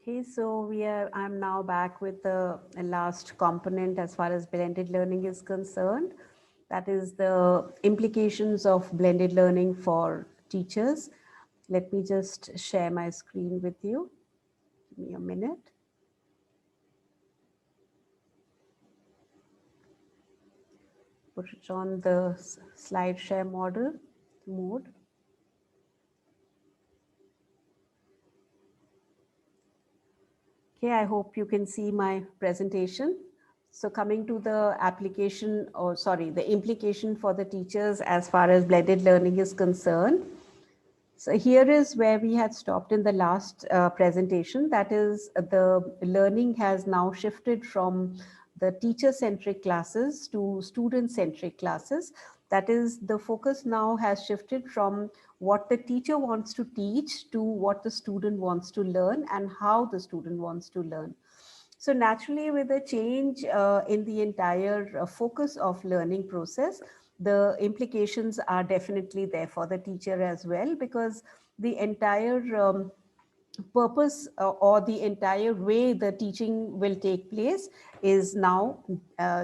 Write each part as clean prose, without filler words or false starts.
Okay, so I'm now back with the last component as far as blended learning is concerned. That is the implications of blended learning for teachers. Let me just share my screen with you. Give me a minute. Put it on the slide share mode. Okay, I hope you can see my presentation. So coming to the application, or sorry, the implication for the teachers as far as blended learning is concerned. So here is where we had stopped in the last presentation. That is, the learning has now shifted from the teacher-centric classes to student-centric classes. That is, the focus now has shifted from what the teacher wants to teach to what the student wants to learn and how the student wants to learn. So naturally, with a change in the entire focus of learning process, the implications are definitely there for the teacher as well, because the entire purpose or the entire way the teaching will take place is now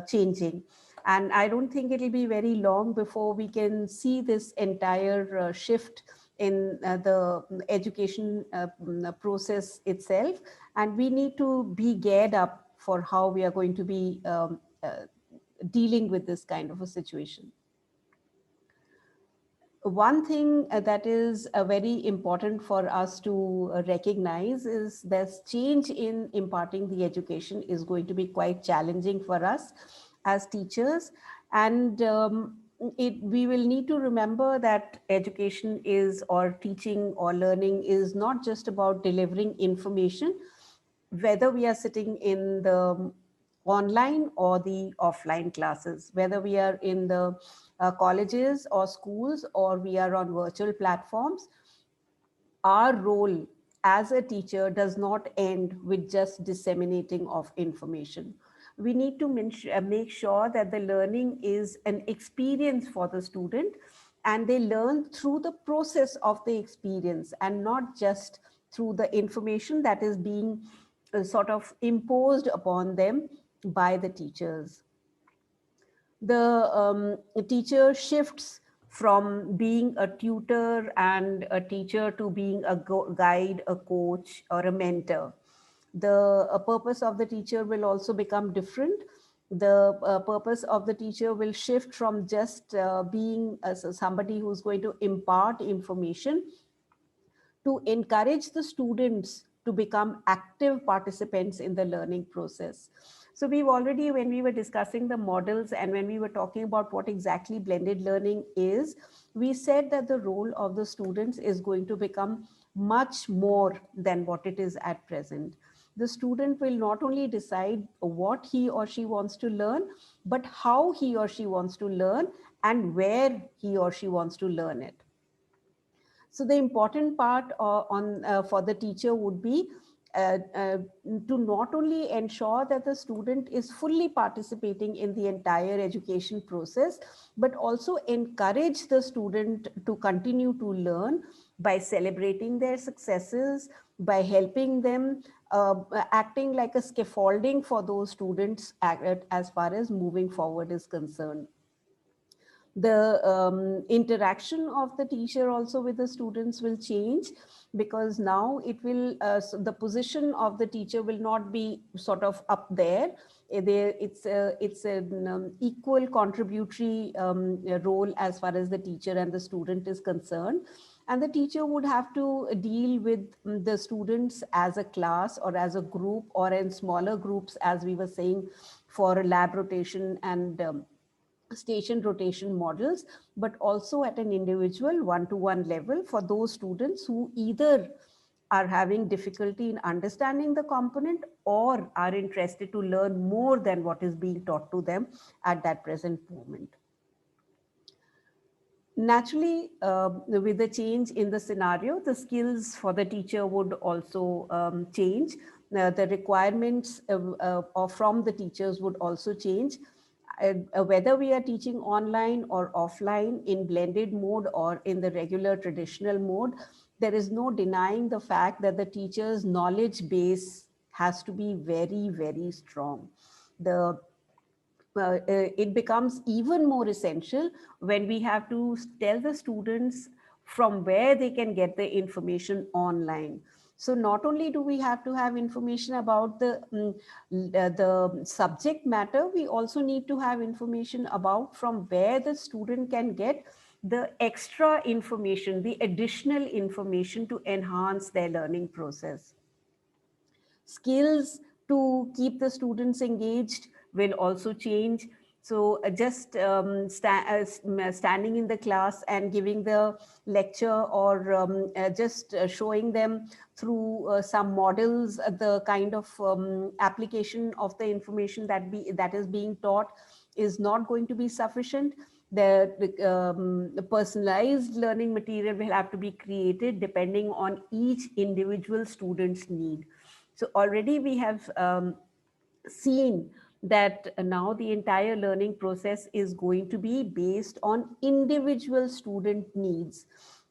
changing. And I don't think it'll be very long before we can see this entire shift in the education process itself. And we need to be geared up for how we are going to be dealing with this kind of a situation. One thing that is very important for us to recognize is this change in imparting the education is going to be quite challenging for us as teachers. And we will need to remember that education is, or teaching or learning is, not just about delivering information, whether we are sitting in the online or the offline classes, whether we are in the colleges or schools or we are on virtual platforms. Our role as a teacher does not end with just disseminating of information. We need to make sure that the learning is an experience for the student, and they learn through the process of the experience and not just through the information that is being sort of imposed upon them by the teachers. The teacher shifts from being a tutor and a teacher to being a guide, a coach, or a mentor. The purpose of the teacher will also become different. The purpose of the teacher will shift from just being somebody who's going to impart information to encourage the students to become active participants in the learning process. So we've already, when we were discussing the models and when we were talking about what exactly blended learning is, we said that the role of the students is going to become much more than what it is at present. The student will not only decide what he or she wants to learn, but how he or she wants to learn and where he or she wants to learn it. So the important part for the teacher would be uh, uh, to not only ensure that the student is fully participating in the entire education process, but also encourage the student to continue to learn by celebrating their successes, by helping them, acting like a scaffolding for those students as far as moving forward is concerned. The interaction of the teacher also with the students will change, because now it will so the position of the teacher will not be sort of up there. It's an equal contributory role as far as the teacher and the student is concerned. And the teacher would have to deal with the students as a class or as a group or in smaller groups, as we were saying, for lab rotation and station rotation models, but also at an individual one-to-one level for those students who either are having difficulty in understanding the component or are interested to learn more than what is being taught to them at that present moment. Naturally, with the change in the scenario, the skills for the teacher would also change. The requirements from the teachers would also change. Whether we are teaching online or offline, in blended mode or in the regular traditional mode, there is no denying the fact that the teacher's knowledge base has to be very, very strong. The it becomes even more essential when we have to tell the students from where they can get the information online. So not only do we have to have information about the subject matter, we also need to have information about from where the student can get the extra information, the additional information to enhance their learning process. Skills to keep the students engaged will also change. So just standing in the class and giving the lecture, or just showing them through some models the kind of application of the information that is being taught is not going to be sufficient. The personalized learning material will have to be created depending on each individual student's need. So already we have seen that now the entire learning process is going to be based on individual student needs.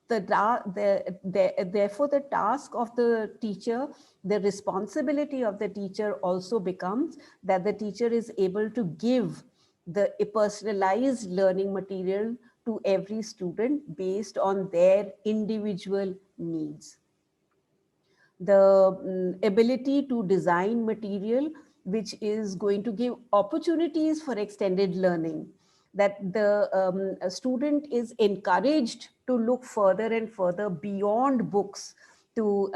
Therefore, the task of the teacher, the responsibility of the teacher also becomes that the teacher is able to give the personalized learning material to every student based on their individual needs. The ability to design material which is going to give opportunities for extended learning, that the a student is encouraged to look further and further beyond books to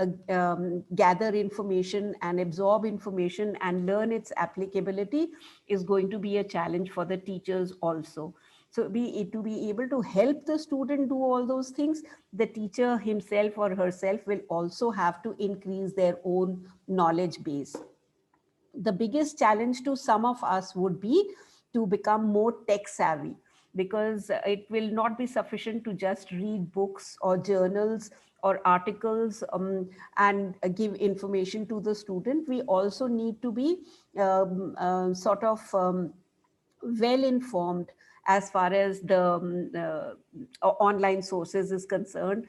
gather information and absorb information and learn its applicability, is going to be a challenge for the teachers also. So to be able to help the student do all those things, the teacher himself or herself will also have to increase their own knowledge base. The biggest challenge to some of us would be to become more tech savvy, because it will not be sufficient to just read books or journals or articles and give information to the student. We also need to be sort of well informed as far as the online sources is concerned.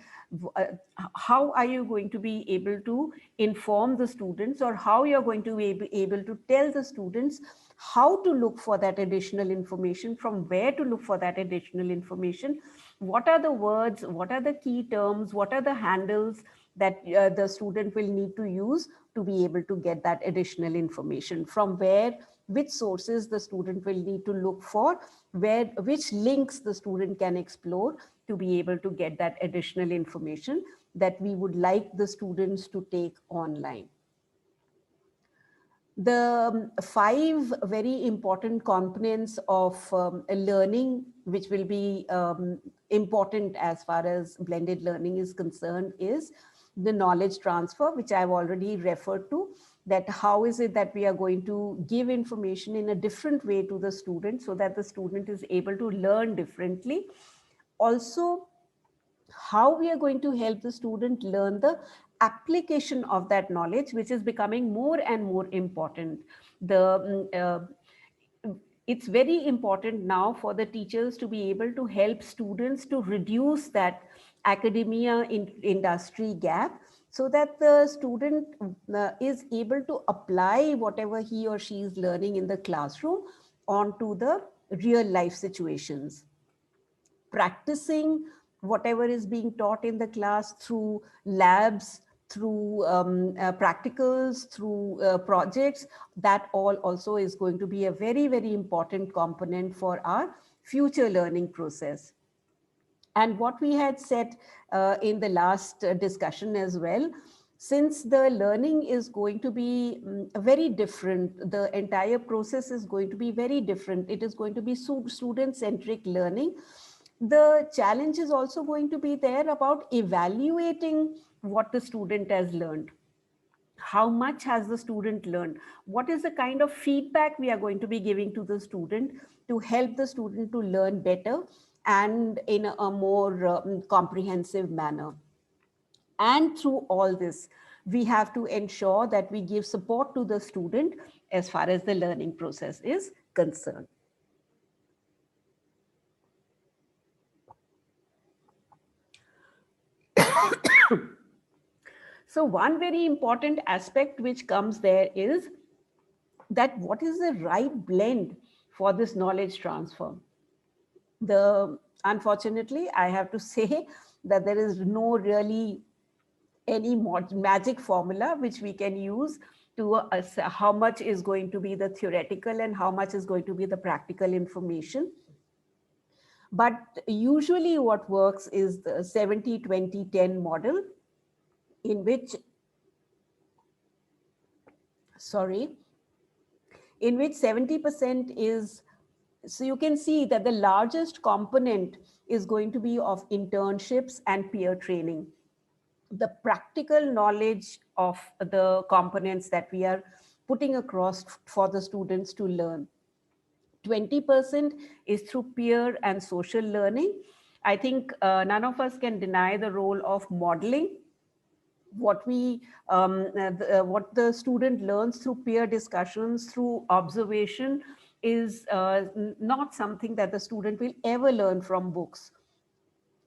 How are you going to be able to inform the students, or how you're going to be able to tell the students how to look for that additional information, from where to look for that additional information, what are the words, what are the key terms, what are the handles that the student will need to use to be able to get that additional information, from where, which sources the student will need to look for, which links the student can explore to be able to get that additional information that we would like the students to take online. The five very important components of learning, which will be important as far as blended learning is concerned, is the knowledge transfer, which I've already referred to, that how is it that we are going to give information in a different way to the student so that the student is able to learn differently. Also, how we are going to help the student learn the application of that knowledge, which is becoming more and more important. It's very important now for the teachers to be able to help students to reduce that academia industry gap, so that the student is able to apply whatever he or she is learning in the classroom onto the real life situations, practicing whatever is being taught in the class through labs, through practicals, through projects. That all also is going to be a very, very important component for our future learning process. And what we had said in the last discussion as well, since the learning is going to be very different, the entire process is going to be very different. It is going to be student-centric learning. The challenge is also going to be there about evaluating what the student has learned. How much has the student learned? What is the kind of feedback we are going to be giving to the student to help the student to learn better and in a more comprehensive manner? And through all this, we have to ensure that we give support to the student as far as the learning process is concerned. So one very important aspect which comes there is that what is the right blend for this knowledge transfer. The Unfortunately, I have to say that there is no really any magic formula which we can use to how much is going to be the theoretical and how much is going to be the practical information. But usually what works is the 70-20-10 model, in which, sorry, in which 70% is, so you can see that the largest component is going to be of internships and peer training. The practical knowledge of the components that we are putting across for the students to learn. 20% is through peer and social learning. I think none of us can deny the role of modeling. What the student learns through peer discussions, through observation, is not something that the student will ever learn from books.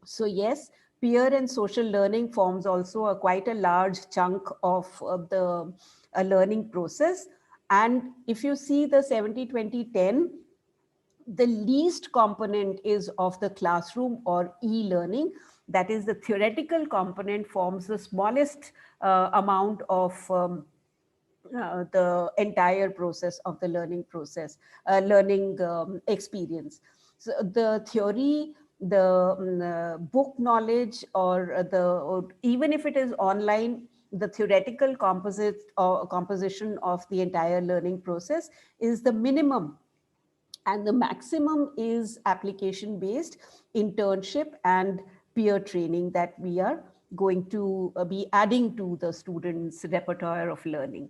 So yes, peer and social learning forms also a quite a large chunk of the learning process. And if you see the 70-20-10, the least component is of the classroom or e-learning. That is, the theoretical component forms the smallest amount of the entire process of the learning process, learning experience. So the theory, the book knowledge, or even if it is online, the theoretical composition of the entire learning process is the minimum, and the maximum is application based internship and peer training that we are going to be adding to the students' repertoire of learning.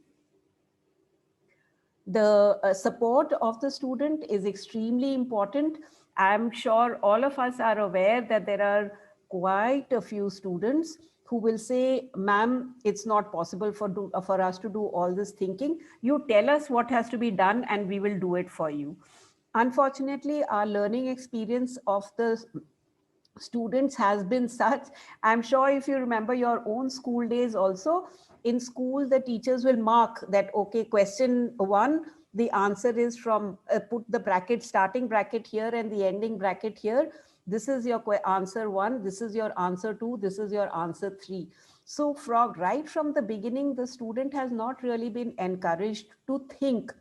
The support of the student is extremely important. I'm sure all of us are aware that there are quite a few students who will say, ma'am, it's not possible for us to do all this thinking. You tell us what has to be done and we will do it for you. Unfortunately, our learning experience of the students has been such. I'm sure if you remember your own school days also, in school the teachers will mark that, okay, question 1, the answer is from, put the bracket, starting bracket here and the ending bracket here. This is your answer 1, this is your answer 2, this is your answer 3. So right from the beginning, the student has not really been encouraged to think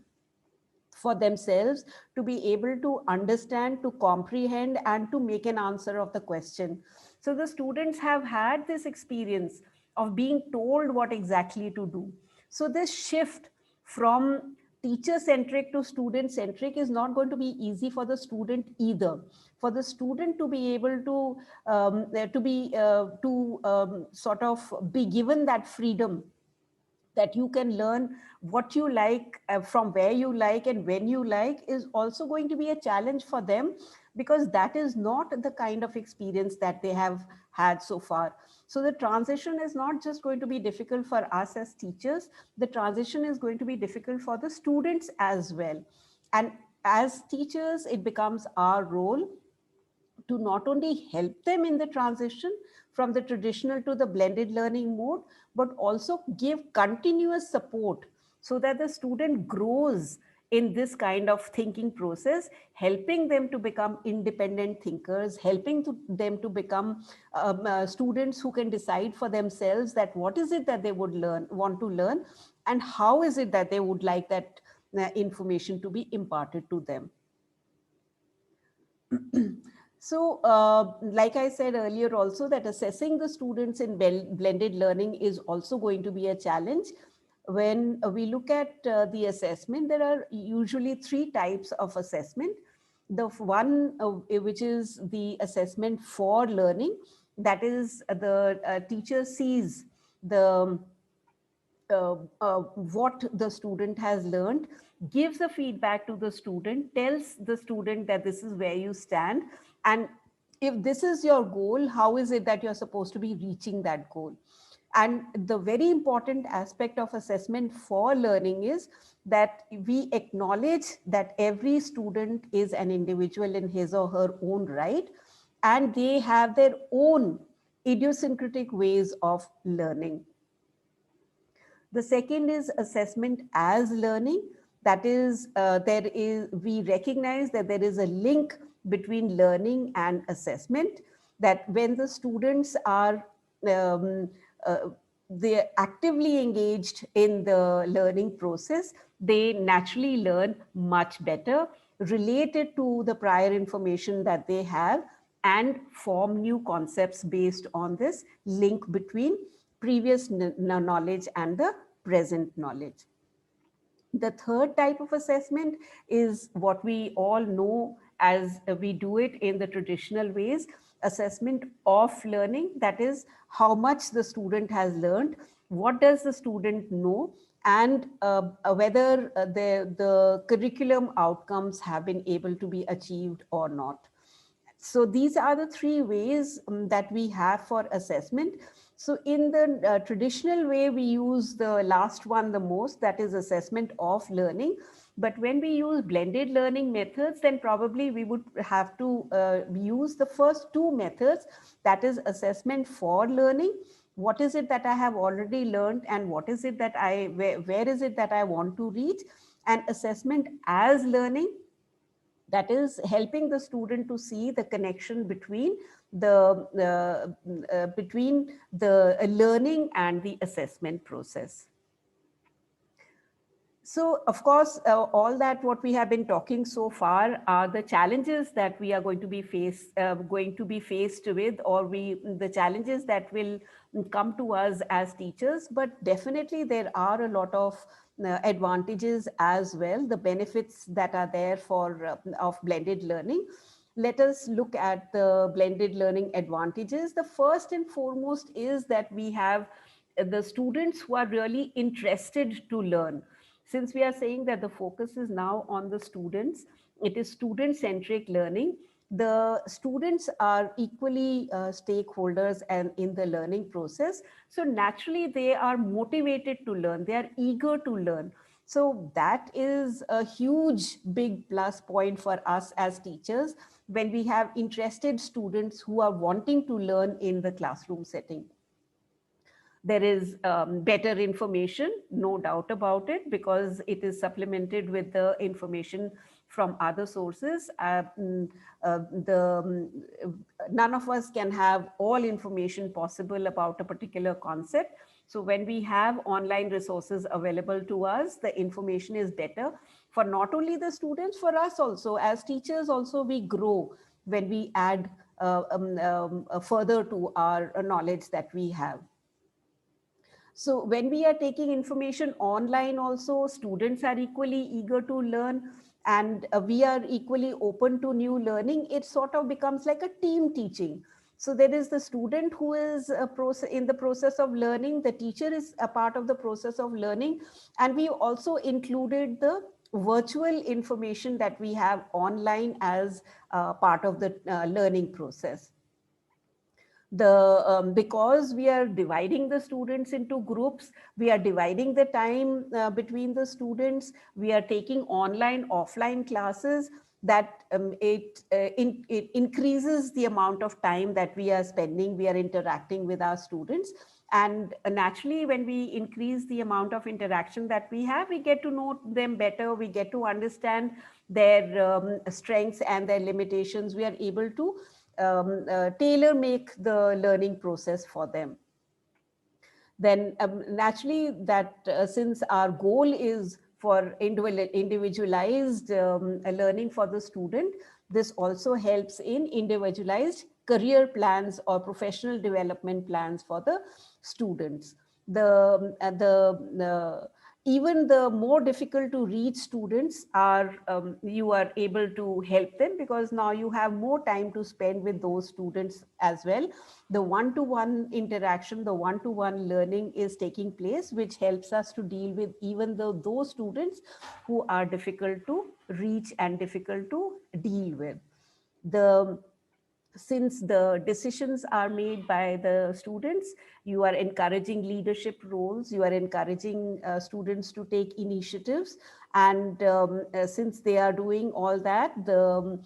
for themselves, to be able to understand, to comprehend, and to make an answer of the question. So the students have had this experience of being told what exactly to do. So this shift from teacher centric to student centric is not going to be easy for the student either. For the student to be able to sort of be given that freedom, that you can learn what you like, from where you like and when you like, is also going to be a challenge for them, because that is not the kind of experience that they have had so far. So the transition is not just going to be difficult for us as teachers, the transition is going to be difficult for the students as well. And as teachers, it becomes our role to not only help them in the transition from the traditional to the blended learning mode, but also give continuous support so that the student grows in this kind of thinking process, helping them to become independent thinkers, helping them to become students who can decide for themselves that what is it that they would want to learn, and how is it that they would like that information to be imparted to them. So, like I said earlier also, that assessing the students in blended learning is also going to be a challenge. When we look at the assessment, there are usually 3 types of assessment. The one which is the assessment for learning, that is the teacher sees the what the student has learned, gives the feedback to the student, tells the student that this is where you stand, and if this is your goal, how is it that you're supposed to be reaching that goal. And the very important aspect of assessment for learning is that we acknowledge that every student is an individual in his or her own right, and they have their own idiosyncratic ways of learning. The second is assessment as learning. That is, we recognize that there is a link between learning and assessment, that when the students are um, uh, they actively engaged in the learning process, they naturally learn much better, related to the prior information that they have, and form new concepts based on this link between previous knowledge and the present knowledge. The third type of assessment is what we all know as we do it in the traditional ways, assessment of learning. That is, how much the student has learned, what does the student know, and whether the curriculum outcomes have been able to be achieved or not. So these are the three ways that we have for assessment. So in the traditional way, we use the last one the most, that is assessment of learning. But when we use blended learning methods, then probably we would have to use the first two methods, that is assessment for learning. What is it that I have already learned, and what is it that where is it that I want to reach? And assessment as learning, that is helping the student to see the connection between the learning and the assessment process. So, of course, all that what we have been talking so far are the challenges that we are going to be faced with, or the challenges that will come to us as teachers. But definitely, there are a lot of advantages as well. The benefits that are there for of blended learning. Let us look at the blended learning advantages. The first and foremost is that we have the students who are really interested to learn. Since we are saying that the focus is now on the students, it is student centric learning. The students are equally stakeholders and in the learning process. So naturally, they are motivated to learn, they are eager to learn. So that is a huge, big plus point for us as teachers, when we have interested students who are wanting to learn in the classroom setting. There is better information, no doubt about it, because it is supplemented with the information from other sources. None of us can have all information possible about a particular concept. So when we have online resources available to us, the information is better for not only the students, for us also as teachers. Also, we grow when we add further to our knowledge that we have. So when we are taking information online also, students are equally eager to learn, and we are equally open to new learning. It sort of becomes like a team teaching. So there is the student who is in the process of learning, the teacher is a part of the process of learning, and we also included the virtual information that we have online as part of the learning process. Because we are dividing the students into groups, we are dividing the time between the students, we are taking online offline classes, that it increases the amount of time that we are spending, we are interacting with our students. And naturally, when we increase the amount of interaction that we have, we get to know them better, we get to understand their strengths and their limitations. We are able to tailor make the learning process for them. Then naturally, that since our goal is for individualized learning for the student, this also helps in individualized career plans or professional development plans for the students. Even the more difficult to reach students are, you are able to help them, because now you have more time to spend with those students as well. The one-to-one interaction, the one-to-one learning is taking place, which helps us to deal with even those students who are difficult to reach and difficult to deal with. Since the decisions are made by the students, you are encouraging leadership roles, you are encouraging students to take initiatives. And since they are doing all that, the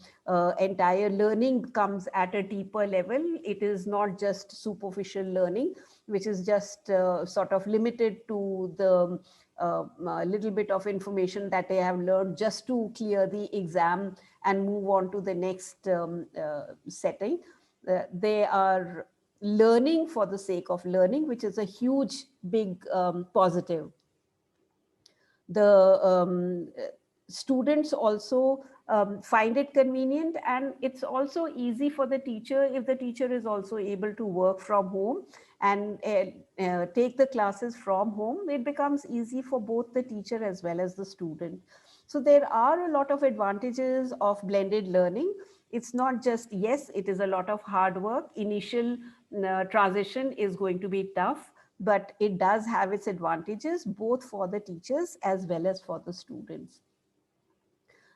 entire learning comes at a deeper level. It is not just superficial learning, which is just sort of limited to the little bit of information that they have learned just to clear the exam and move on to the next setting. They are learning for the sake of learning, which is a huge, big positive. The students also find it convenient, and it's also easy for the teacher if the teacher is also able to work from home and take the classes from home. It becomes easy for both the teacher as well as the student. So there are a lot of advantages of blended learning. It's not just, yes, it is a lot of hard work. Initial transition is going to be tough, but it does have its advantages both for the teachers as well as for the students.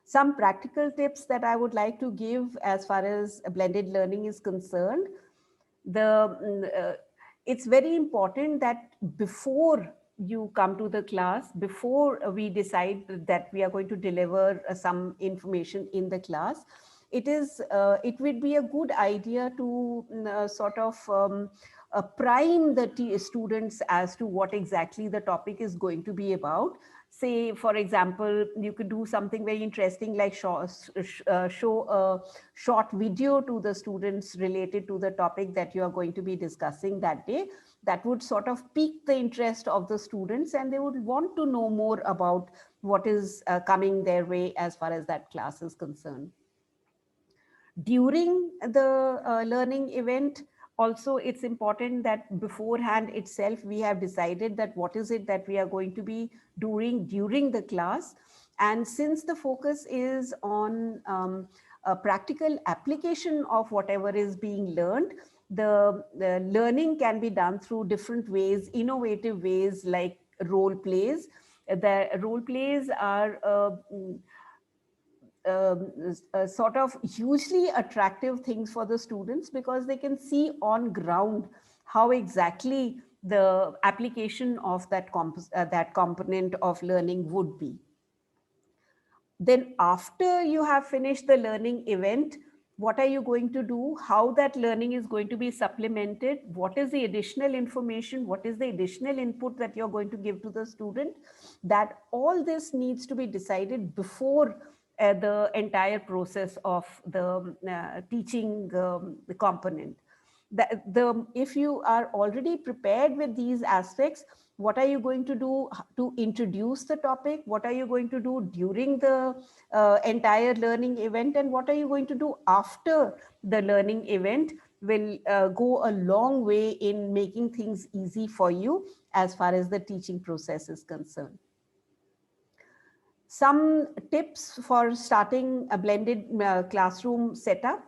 Some practical tips that I would like to give as far as blended learning is concerned. It's very important that before you come to the class, before we decide that we are going to deliver some information in the class, it would be a good idea to sort of prime the students as to what exactly the topic is going to be about. Say, for example, you could do something very interesting like show a short video to the students related to the topic that you are going to be discussing that day. That would sort of pique the interest of the students, and they would want to know more about what is coming their way as far as that class is concerned. During the learning event, also it's important that beforehand itself we have decided that what is it that we are going to be doing during the class. And since the focus is on a practical application of whatever is being learned, the learning can be done through different ways, innovative ways, like role plays. The role plays are sort of hugely attractive things for the students, because they can see on ground how exactly the application of that component of learning would be. Then after you have finished the learning event, what are you going to do? How that learning is going to be supplemented? What is the additional information? What is the additional input that you're going to give to the student? That all this needs to be decided before the entire process of the teaching the component. If you are already prepared with these aspects, what are you going to do to introduce the topic? What are you going to do during the entire learning event? And what are you going to do after the learning event will go a long way in making things easy for you as far as the teaching process is concerned. Some tips for starting a blended classroom setup.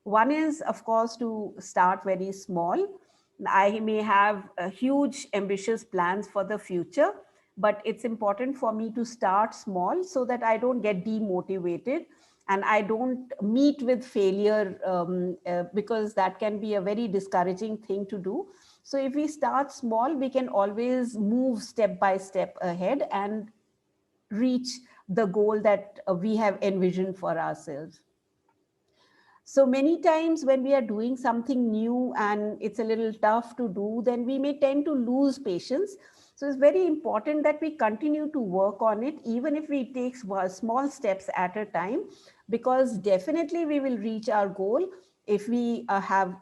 One is, of course, to start very small. I may have huge ambitious plans for the future, but it's important for me to start small so that I don't get demotivated and I don't meet with failure, because that can be a very discouraging thing to do. So if we start small, we can always move step by step ahead and reach the goal that we have envisioned for ourselves. So many times when we are doing something new and it's a little tough to do, then we may tend to lose patience. So it's very important that we continue to work on it, even if we take small steps at a time, because definitely we will reach our goal if we have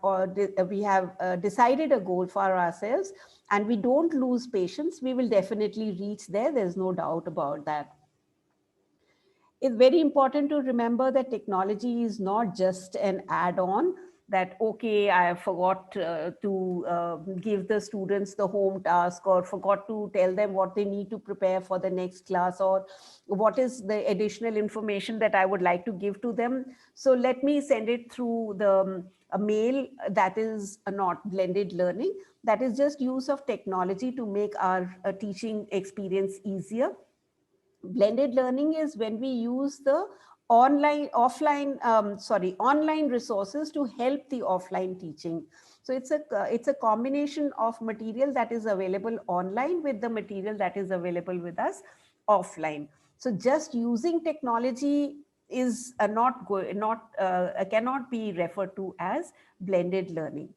decided a goal for ourselves and we don't lose patience. We will definitely reach there. There's no doubt about that. It's very important to remember that technology is not just an add-on, that, okay, I forgot to give the students the home task, or forgot to tell them what they need to prepare for the next class, or what is the additional information that I would like to give to them. So let me send it through a mail. That is not blended learning. That is just use of technology to make our teaching experience easier. Blended learning is when we use the online resources to help the offline teaching. So it's a combination of material that is available online with the material that is available with us offline. So just using technology is not cannot be referred to as blended learning.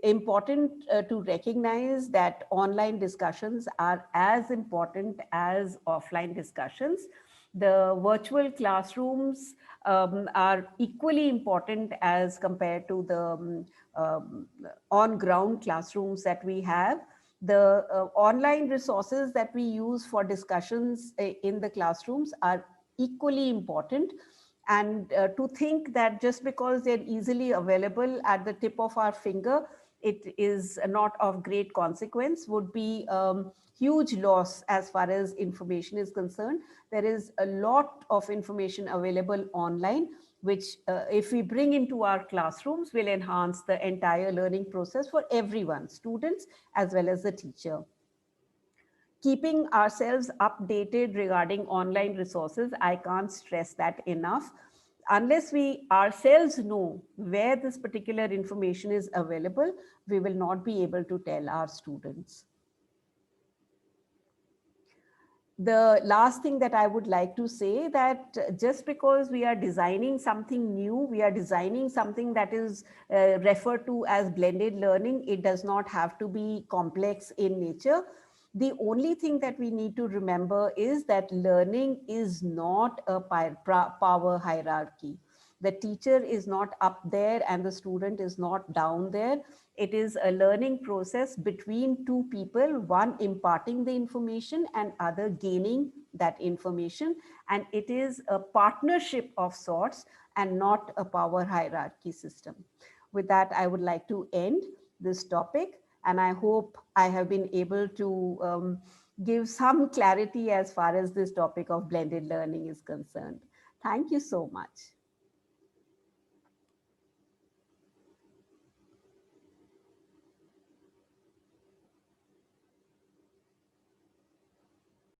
Important to recognize that online discussions are as important as offline discussions. The virtual classrooms are equally important as compared to the um, on ground classrooms that we have. The online resources that we use for discussions in the classrooms are equally important. And to think that just because they're easily available at the tip of our finger, it is not of great consequence, would be huge loss as far as information is concerned. There is a lot of information available online, which if we bring into our classrooms will enhance the entire learning process for everyone, students as well as the teacher. Keeping ourselves updated regarding online resources, I can't stress that enough. Unless we ourselves know where this particular information is available, we will not be able to tell our students. The last thing that I would like to say, that just because we are designing something new, we are designing something that is referred to as blended learning, it does not have to be complex in nature. The only thing that we need to remember is that learning is not a power hierarchy. The teacher is not up there and the student is not down there. It is a learning process between two people, one imparting the information and other gaining that information. And it is a partnership of sorts and not a power hierarchy system. With that, I would like to end this topic. And I hope I have been able to give some clarity as far as this topic of blended learning is concerned. Thank you so much.